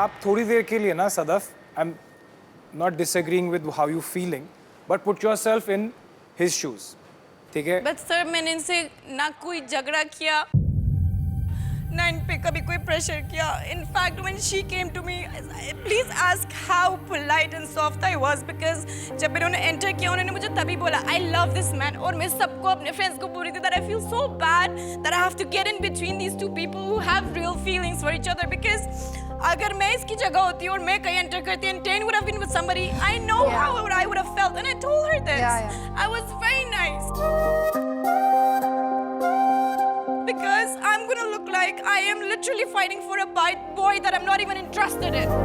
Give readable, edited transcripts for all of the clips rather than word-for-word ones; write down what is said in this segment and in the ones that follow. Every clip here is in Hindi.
आप थोड़ी देर के लिए ना Sadaf, I am not disagreeing with how you feeling, but put yourself in his shoes, ठीक है? बट सर मैंने इनसे ना कोई झगड़ा किया ना इन पे कभी कोई प्रेशर किया. In fact when she came to me, please ask how polite and soft I was, because जब इन्होंने एंटर किया उन्होंने मुझे तभी बोला आई लव दिस मैन. और मैं सबको अपने फ्रेंड्स को बोल रही थी that I feel so bad that I have to get in between these two people who have real feelings for each other. Because अगर मैं इसकी जगह होती और मैं कहीं एंटर करती and Tain would have been with somebody, I know how I would have felt, and I told her this. I was very nice. Because I'm gonna look like I am literally fighting for a boy that I'm not even interested in.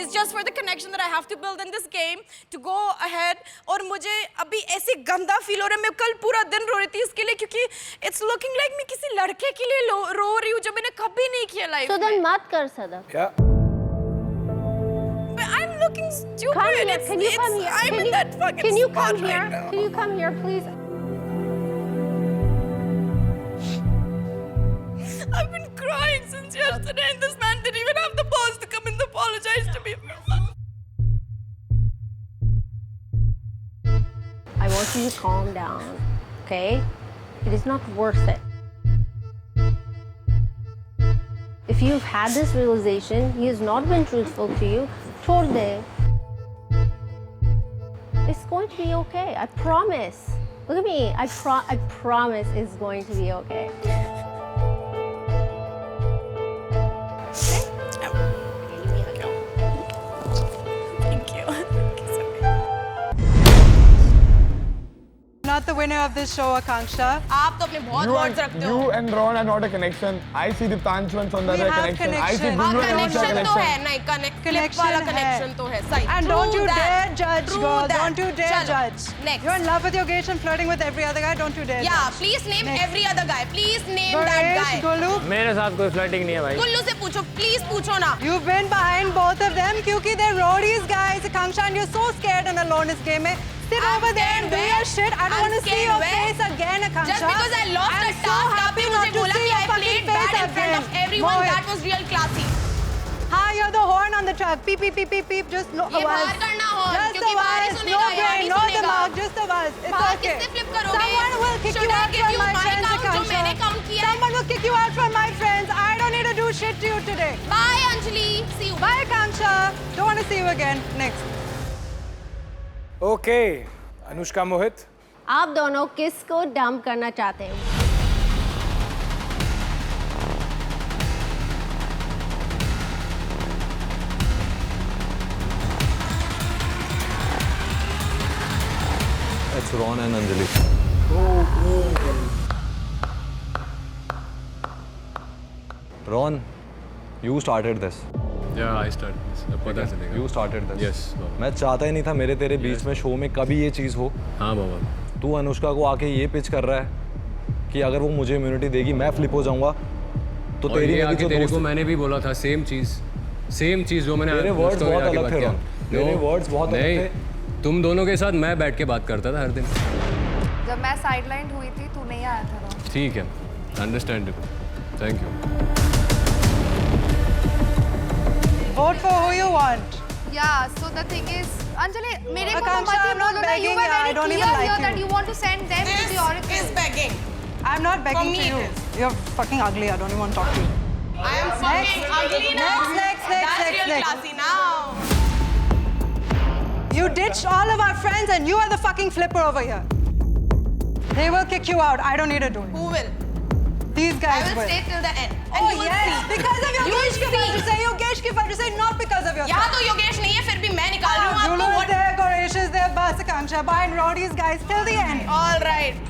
It's just for the connection that I have to build in this game to go ahead. और मुझे अभी ऐसे गंदा फील हो रहा है. मैं कल पूरा दिन रो रही थी इसके लिए, क्योंकि it's looking like मैं किसी लड़के के लिए रो रही हूँ जो मैंने कभी नहीं किया लाइफ में. So then मत कर Sadaf. Yeah. But I'm looking stupid. Come here. Can you come here? I'm in that fucking Can you come spot here? right now. Can you come here, please? I've been crying since yesterday, and this man didn't even have the balls to come and apologize to me. I want you to calm down, okay? It is not worth it. If you've had this realization, he has not been truthful to you, छोड़ दे. It's going to be okay. I promise. Look at me. I promise it's going to be okay. Thank you. Not the winner of this show, Akanksha. आप तो अपने बहुत words रखते हो. You and Ron are not a connection. I see Diptanshu and Saundarya We have connection. I see connection. Gullu and Anusha connection तो है connection. नहीं, clip Connection वाला है. connection तो है. सही. And True don't you that. dare judge, True girl. that. Don't you dare चलो, judge. Next. You're in love with Yogesh and flirting with every other guy. Don't you dare. Yeah, judge. please name Next. every other guy. Please name that Ganesh, guy. Gullu, मेरे साथ कोई flirting नहीं है भाई. गुल्लू से पूछो, please पूछो ना. you've been behind both of them क्योंकि they're roadies, guys. Akanksha, and you're so scared and alone this game में. Sit I'm over there and scared do where? your shit. I don't I'm want to see scared your where? face again, Akanksha. Just because I lost I'm a so task, happy आपने not मुझे to बोला see कि your I fucking played face bad in front again. of everyone. Mohit. That was real classy. हाँ, you're the horn on the track. Beep, beep, beep, beep, beep. Just no ये बाहर करना horn, Just क्योंकि a बाहर ही buzz. सुनेगा, No यहाँ brain, नहीं no सुनेगा. दिमाग. Just a buzz. It's बाहर okay. किससे flip करोगे? Someone will kick Should you I out give from you my my friends, count, जो Akanksha. मैंने count किया है? Someone will kick you out from my friends. I don't need to do shit to you today. Bye Anjali. See you. Bye, Akanksha. Don't want to see you again. Next. Okay. Anushka, मोहित. आप दोनों किसको डंप करना चाहते हो? It's Ron and Anjali. Ron, you started this. Yeah, I started this. अब पता चलेगा. You started this. Yes, बाबा. मैं चाहता ही नहीं था मेरे तेरे बीच में शो में कभी ये चीज़ हो. हाँ बाबा. तू अनुष्का को आके ये पिच कर रहा है कि अगर वो मुझे इम्यूनिटी देगी मैं फ्लिप हो जाऊंगा. तो और तेरी ये मेरी आके जो तेरे दोस्त को मैंने भी बोला था सेम चीज़ जो मैंने तेरे वर्ड्स दोस्तों में बहुत आके अलग बात थे किया. रॉन. तेरे वर्ड्स बहुत अलग नहीं, थे. तुम दोनों के साथ मैं बैठ के बात करता था हर दिन. जब मैं साइडलाइन हुई थी तू नहीं आया था ना. ठीक है, understandable. Thank you. Vote for who you want. Yeah, so the thing is, Anjali, मेरे को Akanksha, मत ही I'm not बोलो ना. You begging were you. I very don't clear even like here you. that you want to send them to the oracle. Is begging. I'm not begging me to you. it You're fucking ugly. I don't even want to talk to you. I am fucking ugly now. Next. That's real classy now. You ditched all of our friends and you are the fucking flipper over here. They will kick you out. I don't need to do it. Who will? These I guys will will. stay till the end. And Oh you will yes, see. because of You will Yogesh की see. वजह से, Yogesh की वजह से, not because of yourself. यहाँ तो योगेश नहीं है, फिर भी मैं निकाल रही हूँ Gullu आपको. is there, Ganesh is there, Bas, Akanksha, Bye and Rowdy's guys till the end. All right.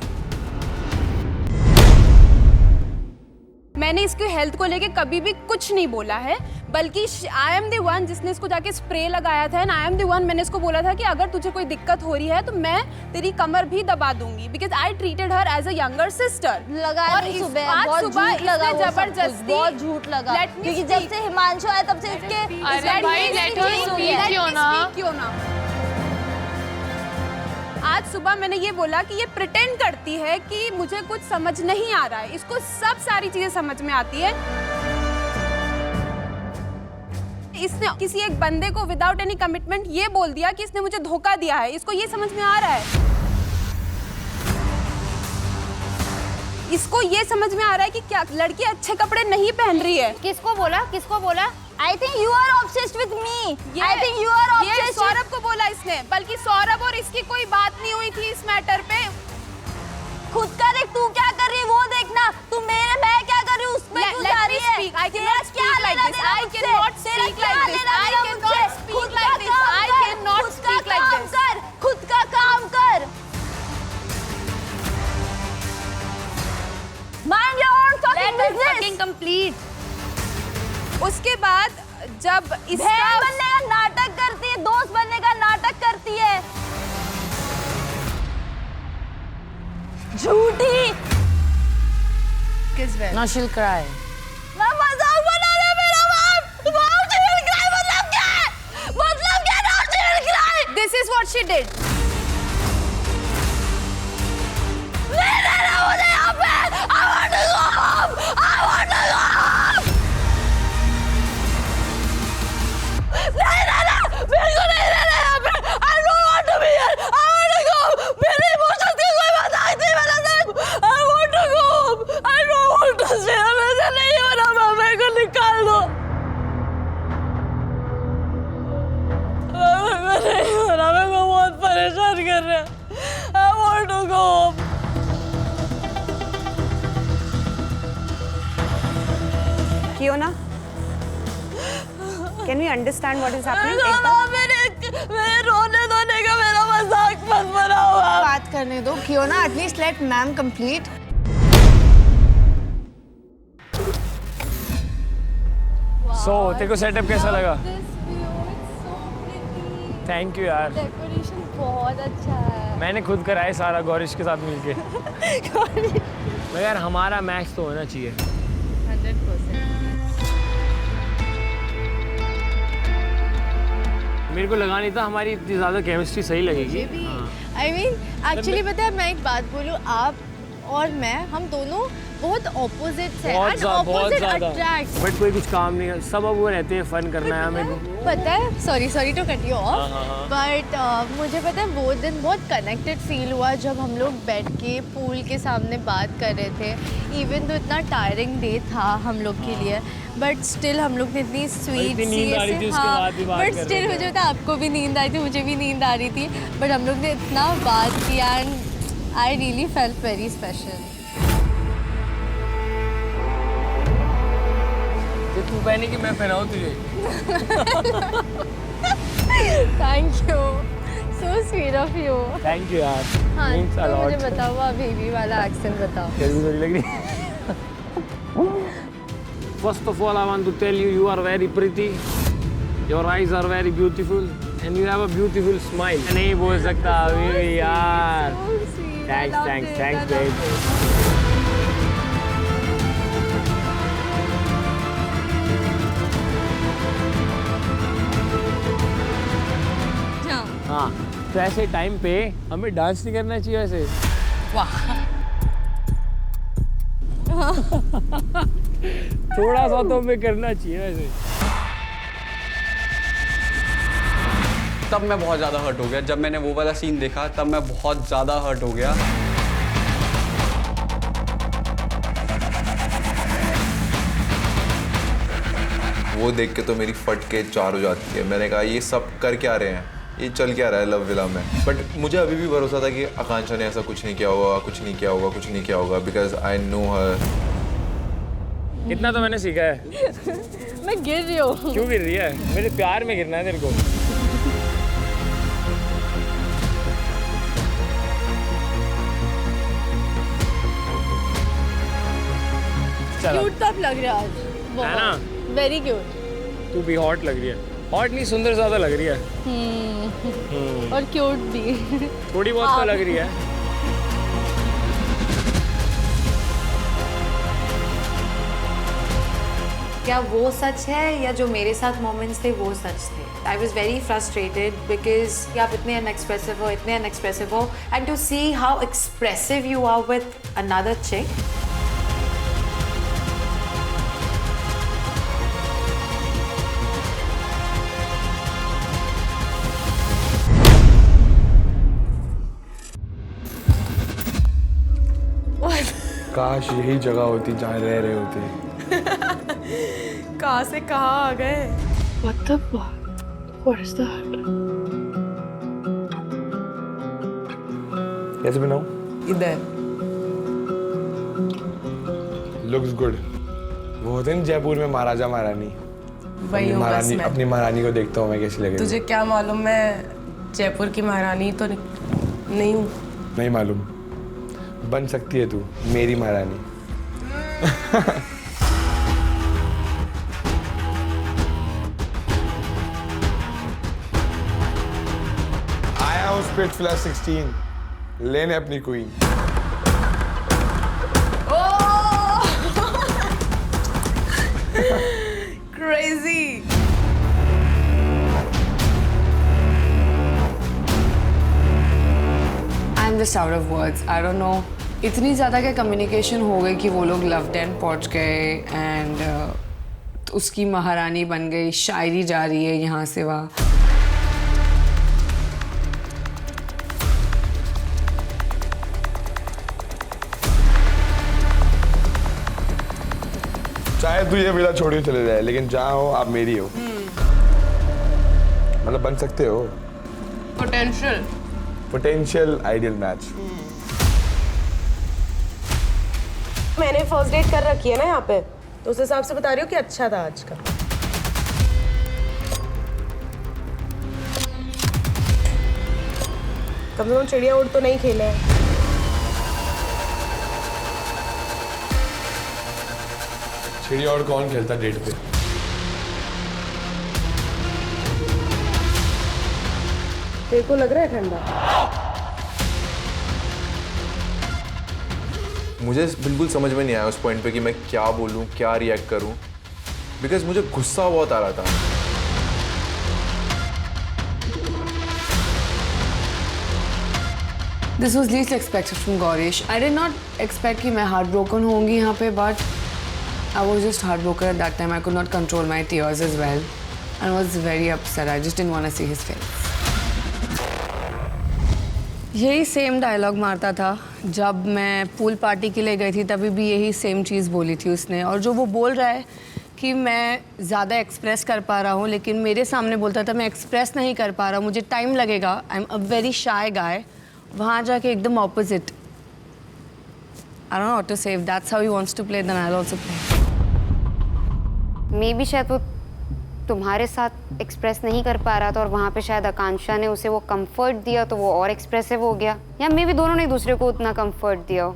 मैंने इसकी हेल्थ को लेके कभी भी कुछ नहीं बोला है, बल्कि आई एम द वन जिसने इसको जाके स्प्रे लगाया था. And I am the one, मैंने इसको बोला था कि अगर तुझे कोई दिक्कत हो रही है तो मैं तेरी कमर भी दबा दूंगी, because I treated her as a younger sister. लगाया और नहीं इस सुबह, बात बहुत सुबह झूठ लगा इसने वो सब कुछ, जबरदस्ती बहुत झूठ लगा. Let me क्योंकि speak. जब से हिमांशु आया तब से इसके Let me speak क्यों ना? आज सुबह मैंने ये बोला कि ये प्रिटेंड करती है कि मुझे कुछ समझ नहीं आ रहा है, इसको सब सारी चीजें समझ में आती है। इसने किसी एक बंदे को विदाउट एनी कमिटमेंट ये बोल दिया कि इसने मुझे धोखा दिया है, इसको ये समझ में आ रहा है। इसको ये समझ में आ रहा है कि क्या लड़की अच्छे कपड़े नहीं पहन रही है। किसको बोला? किसको बोला? I think you are obsessed with me. I think you are ये obsessed. सौरभ को बोला इसने, बल्कि सौरभ और इसकी कोई बात नहीं हुई थी इस मैटर पे। खुद का देख, तू क्या कर रही है वो देखना। तू मैं क्या कर रही हूँ उसमें क्यों जा रही है? I cannot speak like this. I cannot speak like this. I cannot speak like this. I cannot speak like this. खुद का काम कर। Mind your own fucking business. Fucking complete. उसके बाद जब इसका बहन बनने का नाटक करती है, दोस्त बनने का नाटक करती है, झूठी। किस वे? Now she'll cry. मैं मजाक बना रहा है मेरा बाप। Now she will cry मतलब क्या है? मतलब क्या? Now she will cry. This is what she did. नहीं रहना मुझे यहाँ पे। I want to go home. I want to go home. नहीं रहना, बिल्कुल नहीं रहना यहाँ पे। I don't want to be here. I want to go. मेरे इमोशंस की कोई बात आई थी मेरे साथ। I want to go home. I don't want to stay. मुझे नहीं हो रहा, मेरे को निकाल दो। मैं नहीं हो रहा, मेरे को बहुत परेशान कर रहे हैं। I want to go home. Kiona, can we understand what is happening? मेरे रोने धोने का मेरा मजाक मत बनाओ आप। बात करने दो Kiona, at least let ma'am complete. So, तेरे को सेटअप कैसा लगा? थैंक यू यार। डेकोरेशन बहुत अच्छा है। मैंने खुद कराया सारा गौरिश के साथ मिलके। मगर हमारा मैच तो होना चाहिए। 100%। मेरे को लगा नहीं था हमारी इतनी ज़्यादा केमिस्ट्री सही लगेगी। I mean, actually पता है मैं एक बात बोलूँ, आप और मैं, हम दोनों बहुत ऑपोजिट्स हैं and opposite attracts. बट कोई कुछ काम नहीं है, सब अब वो रहते हैं, फन करना है हमें। पता है, sorry to cut you off, but मुझे पता है वो दिन बहुत कनेक्टेड फील हुआ जब हम लोग बैठ के पूल के सामने बात कर रहे थे। इवन तो इतना टायरिंग डे था हम लोग के लिए, बट स्टिल हम लोग ने इतनी स्वीट सी, बट स्टिल मुझे पता आपको भी नींद आई थी, मुझे भी नींद आ रही थी, बट हम लोग ने इतना बात किया and I really felt very special. तू पहने कि मैं पहनाऊँ तुझे? Thank you, so sweet of you. Thank you यार। हाँ, Means a तो मुझे lot. बताओ वो बेबी वाला एक्सेंट बताओ। कैसी बुरी लग रही है? First of all, I want to tell you, you are very pretty. Your eyes are very beautiful, and you have a beautiful smile. नहीं बोल सकता अभी यार। Thanks, babe. हाँ, तो ऐसे टाइम पे हमें डांस नहीं करना चाहिए ऐसे। थोड़ा सा तो हमें करना चाहिए वैसे। तब मैं बहुत ज़्यादा हर्ट हो गया, जब मैंने वो वाला सीन देखा तब मैं बहुत ज़्यादा हर्ट हो गया। वो देख के तो मेरी फट के चार हो जाती है। मैंने कहा ये सब कर क्या रहे हैं, ये चल क्या रहा है लव विला में। बट मुझे अभी भी भरोसा था कि आकांक्षा ने ऐसा कुछ नहीं किया होगा, कुछ नहीं किया होगा, बिकॉज आई नो हर। इतना तो मैंने सीखा है। मैं गिर रही हूँ। क्यों गिर रही है? मेरे प्यार में गिरना है तेरे को। क्यूट तो आप लग रहे हो आज है ना? Very cute. तू भी हॉट लग रही है। हॉट नहीं, सुंदर ज़्यादा लग रही है। और क्यूट भी। थोड़ी बहुत तो लग रही है। क्या वो सच है या जो मेरे साथ मोमेंट्स थे वो सच थे? I was very frustrated because आप इतने अनएक्सप्रेसिव हो and to see how expressive you are with another chick. काश यही जगह होती जहाँ रह रहे होते. कहाँ से कहाँ आ गए? What the fuck? What is that? कैसे बनाऊं? इधर. Looks good. वो होते हैं जयपुर में महाराजा महारानी. वही हूँ बस मैं. अपनी महारानी को देखता हूँ मैं कैसी लगे. तुझे क्या मालूम मैं जयपुर की महारानी तो नहीं हूँ. नहीं मालूम. बन सकती है तू मेरी महारानी. आया हूँ स्पिटफिलर 16 लेने अपनी queen. Crazy. I'm just out of words. I don't know. इतनी ज़्यादा क्या कम्युनिकेशन हो गई कि वो लोग लव डैन पहुँच गए एंड उसकी महारानी बन गई. शायरी जा रही है यहाँ से वहाँ. चाहे तू ये विला छोड़ के चले जाए लेकिन जहाँ हो आप मेरी हो. मतलब बन सकते हो. Potential ideal match. मैंने फर्स्ट डेट कर रखी है ना यहाँ पे, तो उस हिसाब से बता रही हूँ कि अच्छा था आज का. कम से कम चिड़िया उड़ तो नहीं खेले हैं. चिड़िया और कौन खेलता डेट पे? तेरे को लग रहा है ठंडा? मुझे बिल्कुल समझ में नहीं आया उस पॉइंट पे कि मैं क्या बोलूँ, क्या रिएक्ट करूँ, बिकॉज मुझे गुस्सा बहुत आ रहा था. This was least expected from Gaurish. I did not expect कि मैं heartbroken होंगी यहाँ पे, but I was just heartbroken at that time. I could not control my tears as well, and was very upset. I just didn't want to see his face. यही सेम डायलॉग मारता था जब मैं पूल पार्टी के लिए गई थी. तभी भी यही सेम चीज़ बोली थी उसने. और जो वो बोल रहा है कि मैं ज़्यादा एक्सप्रेस कर पा रहा हूँ, लेकिन मेरे सामने बोलता था मैं एक्सप्रेस नहीं कर पा रहा, मुझे टाइम लगेगा. I am a very shy guy. वहाँ जाके एकदम opposite. I don't know what to say. If that's how he wants to play, then I will also play. Maybe शायद वो तुम्हारे साथ एक्सप्रेस नहीं कर पा रहा था और वहाँ पे शायद आकांक्षा ने उसे वो कंफर्ट दिया तो वो और एक्सप्रेसिव हो गया. या मे बी दोनों ने एक दूसरे को उतना कंफर्ट दिया.